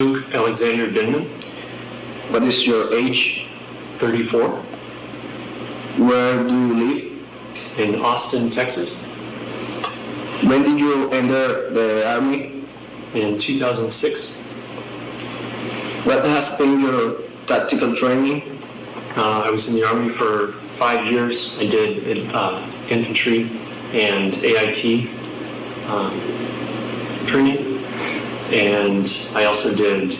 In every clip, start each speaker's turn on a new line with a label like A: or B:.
A: Luke Denman.
B: What is your age?
A: 34.
B: Where do you live?
A: In Austin, Texas.
B: When did you enter the army?
A: In 2006.
B: What has been your tactical training?
A: I was in the Army for 5 years. I did infantry and AIT training, and I also did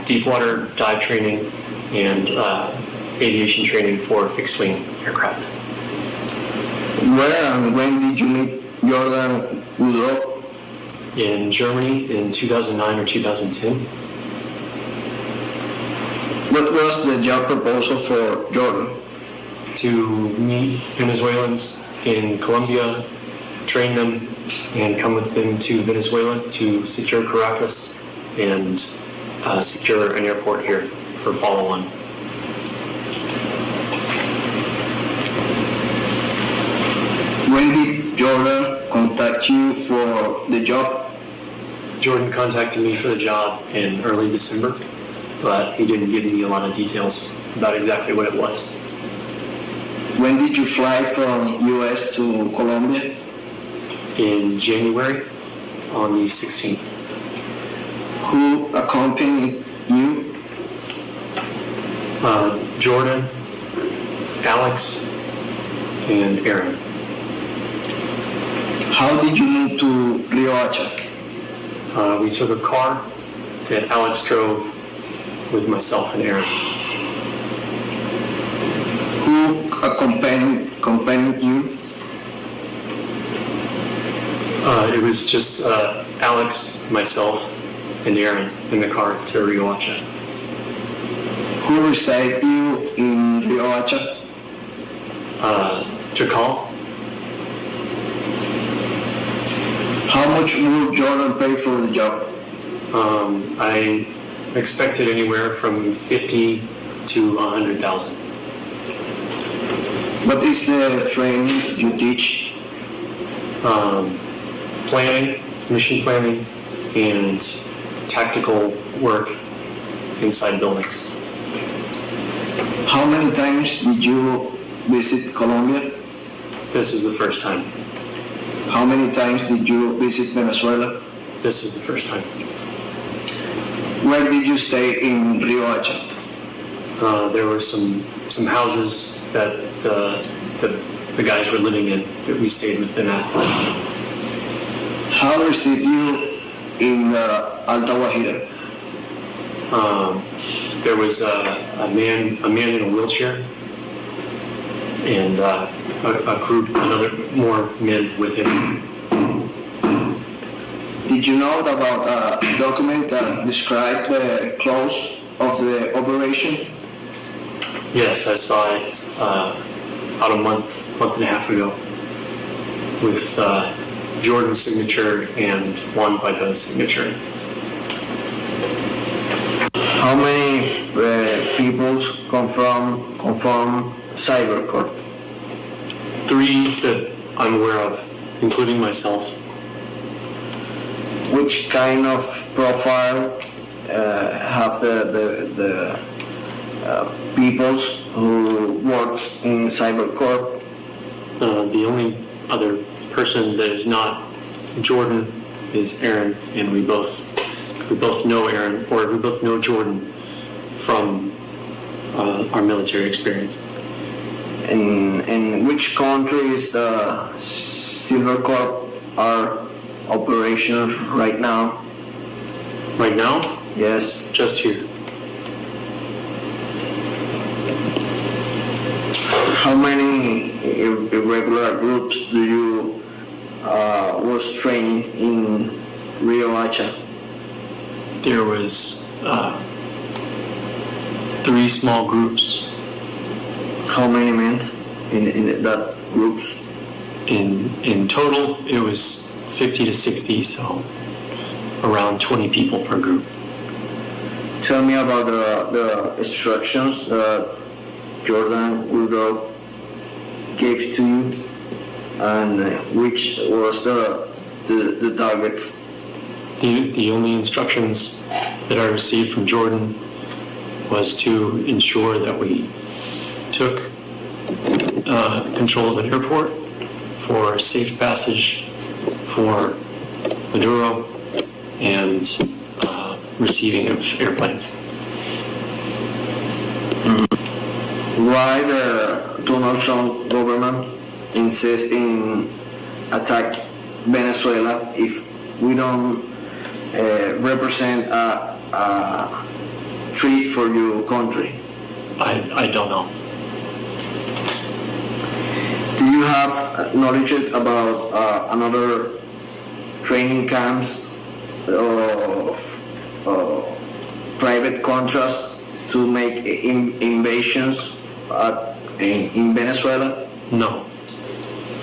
A: deep water dive training and aviation training for fixed-wing aircraft.
B: Where and when did you meet Jordan Woodrow?
A: In Germany in 2009 or 2010.
B: What was the job proposal for Jordan?
A: To meet Venezuelans in Colombia, train them, and come with them to Venezuela to secure Caracas and secure an airport here for follow-on.
B: When did Jordan contact you for the job?
A: Jordan contacted me for the job in early December, but he didn't give me a lot of details about exactly what it was.
B: When did you fly from US to Colombia?
A: In January on the 16th.
B: Who accompanied you?
A: Jordan, Alex, and Aaron.
B: How did you move to Rio Hacha?
A: We took a car that Alex drove with myself and Aaron.
B: Who accompanied you?
A: It was just Alex, myself, and Aaron in the car to Rio Hacha.
B: Who received you in Rio Hacha?
A: Jakal.
B: How much would Jordan pay for the job?
A: I expected anywhere from 50 to 100,000.
B: What is the training you teach?
A: Planning, mission planning, and tactical work inside buildings.
B: How many times did you visit Colombia?
A: This was the first time.
B: How many times did you visit Venezuela?
A: This was the first time.
B: Where did you stay in Rio Hacha?
A: There were some houses that the guys were living in that we stayed with them at.
B: How received you in Alta Guajira?
A: There was a man in a wheelchair, and a group, more men with him.
B: Did you know about a document that described the close of the operation?
A: Yes, I saw it about a month and a half ago with Jordan's signature and Juan Guaido's signature.
B: How many people conform Cybercorp?
A: 3 that I'm aware of, including myself.
B: Which kind of profile have the peoples who works in Cybercorp?
A: The only other person that is not Jordan is Aaron, and we both know Aaron, or we both know Jordan from our military experience.
B: In which countries the Cybercorp are operational right now?
A: Right now?
B: Yes.
A: Just here.
B: How many irregular groups do you was training in Rio Hacha?
A: There was 3 small groups.
B: How many men in that groups?
A: In total, it was 50 to 60, so around 20 people per group.
B: Tell me about the instructions that Jordan Woodrow gave to you, and which was the targets.
A: The only instructions that I received from Jordan was to ensure that we took control of an airport for safe passage for Maduro and receiving of airplanes.
B: Why the Donald Trump government insists in attack Venezuela if we don't represent a threat for your country?
A: I don't know.
B: Do you have knowledge about another training camps of private contracts to make invasions in Venezuela?
A: No.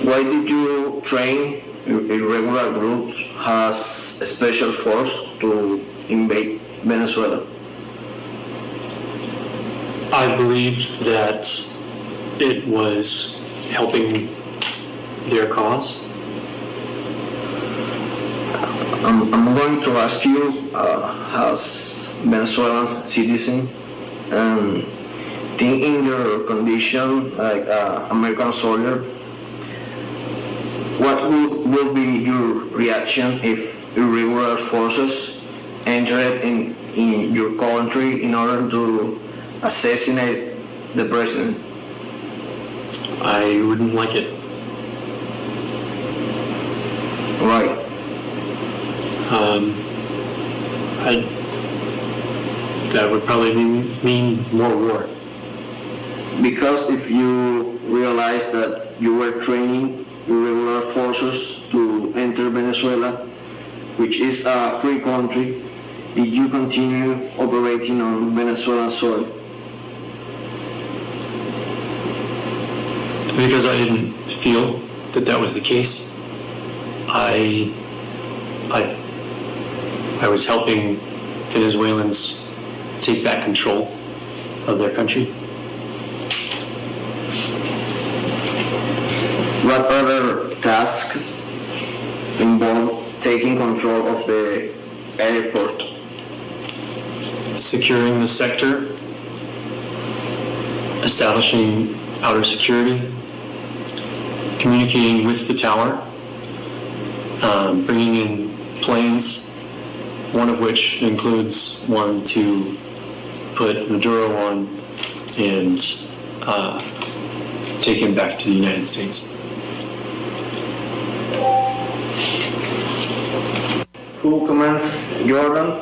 B: Why did you train irregular groups as a special force to invade Venezuela?
A: I believe that it was helping their cause.
B: I'm going to ask you, as Venezuelan citizen, think in your condition like American soldier, what will be your reaction if irregular forces entered in your country in order to assassinate the president?
A: I wouldn't like it.
B: Right.
A: That would probably mean more war.
B: Because if you realize that you were training irregular forces to enter Venezuela, which is a free country, did you continue operating on Venezuelan soil?
A: Because I didn't feel that that was the case. I was helping Venezuelans take back control of their country.
B: What other tasks involve taking control of the airport?
A: Securing the sector, establishing outer security, communicating with the tower, bringing in planes, one of which includes one to put Maduro on and take him back to the United States.
B: Who commands Jordan?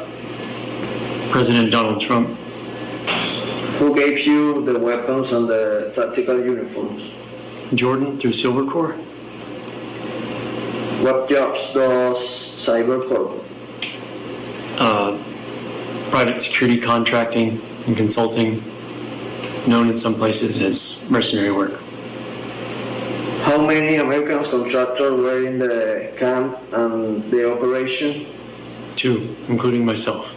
A: President Donald Trump.
B: Who gave you the weapons and the tactical uniforms?
A: Jordan through Silver Corps.
B: What jobs does Cyber Corp?
A: Private security contracting and consulting, known in some places as mercenary work.
B: How many American contractors were in the camp and the operation?
A: 2, including myself.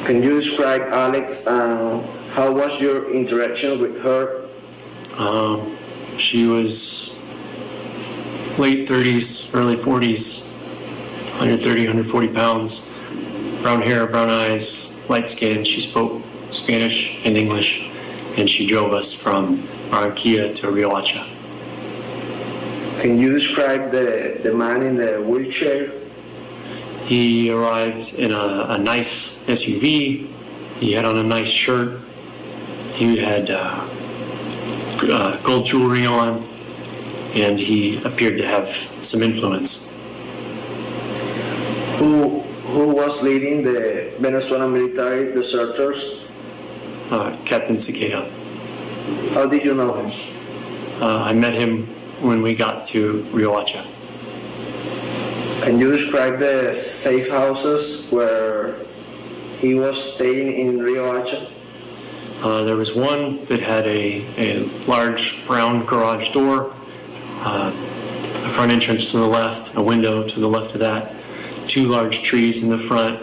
B: Can you describe Alex and how was your interaction with her?
A: She was late 30s, early 40s, 130, 140 pounds, brown hair, brown eyes, light skin. She spoke Spanish and English, and she drove us from Barranquilla to Riohacha.
B: Can you describe the man in the wheelchair?
A: He arrived in a nice SUV. He had on a nice shirt. He had gold jewelry on, and he appeared to have some influence.
B: Who was leading the Venezuelan military deserters?
A: Captain Cicada.
B: How did you know him?
A: I met him when we got to Riohacha.
B: Can you describe the safe houses where he was staying in Riohacha?
A: There was one that had a large brown garage door, a front entrance to the left, a window to the left of that, 2 large trees in the front,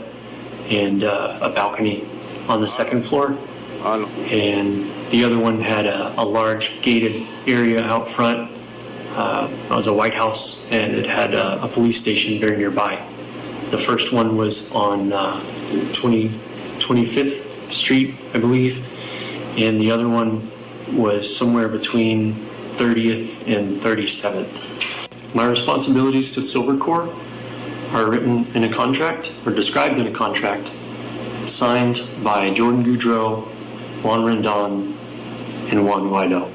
A: and a balcony on the second floor. And the other one had a large gated area out front. It was a White House, and it had a police station very nearby. The first one was on 25th Street, I believe, and the other one was somewhere between 30th and 37th. My responsibilities to Silver Corps are written in a contract, or described in a contract, signed by Jordan Goudreau, Juan Rendon, and Juan Guaido.